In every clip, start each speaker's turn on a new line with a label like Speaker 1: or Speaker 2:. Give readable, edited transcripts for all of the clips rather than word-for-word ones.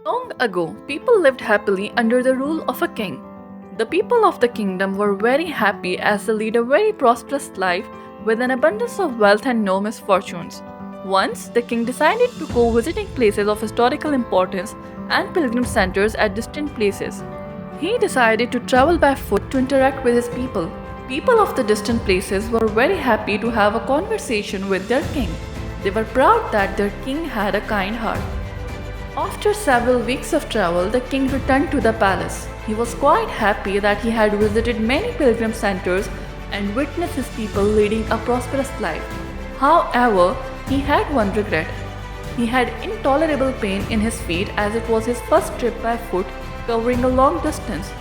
Speaker 1: Long ago, people lived happily under the rule of a king. The people of the kingdom were very happy as they led a very prosperous life with an abundance of wealth and no misfortunes. Once, the king decided to go visiting places of historical importance and pilgrim centers at distant places. He decided to travel by foot to interact with his people. People of the distant places were very happy to have a conversation with their king. They were proud that their king had a kind heart. After several weeks of travel, the king returned to the palace. He was quite happy that he had visited many pilgrim centers and witnessed his people leading a prosperous life. However, he had one regret. He had intolerable pain in his feet as it was his first trip by foot covering a long distance.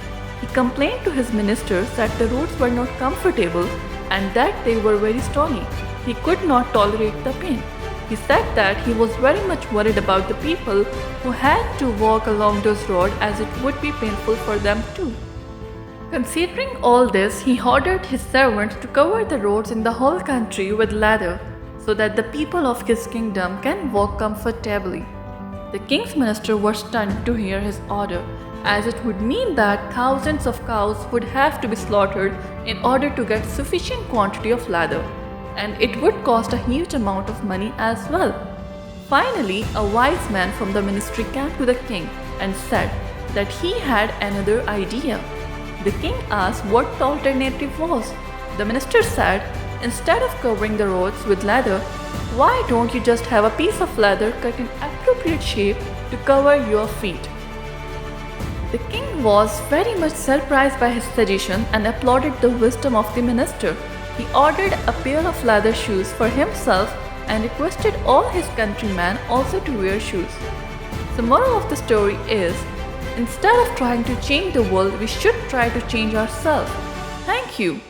Speaker 1: He complained to his ministers that the roads were not comfortable and that they were very stony. He could not tolerate the pain. He said that he was very much worried about the people who had to walk along those roads as it would be painful for them too. Considering all this, he ordered his servants to cover the roads in the whole country with leather so that the people of his kingdom can walk comfortably. The king's minister was stunned to hear his order, as it would mean that thousands of cows would have to be slaughtered in order to get sufficient quantity of leather, and it would cost a huge amount of money as well. Finally, a wise man from the ministry came to the king and said that he had another idea. The king asked what the alternative was. The minister said, instead of covering the roads with leather, why don't you just have a piece of leather cut in appropriate shape to cover your feet? The king was very much surprised by his suggestion and applauded the wisdom of the minister. He ordered a pair of leather shoes for himself and requested all his countrymen also to wear shoes. The moral of the story is, instead of trying to change the world, we should try to change ourselves. Thank you.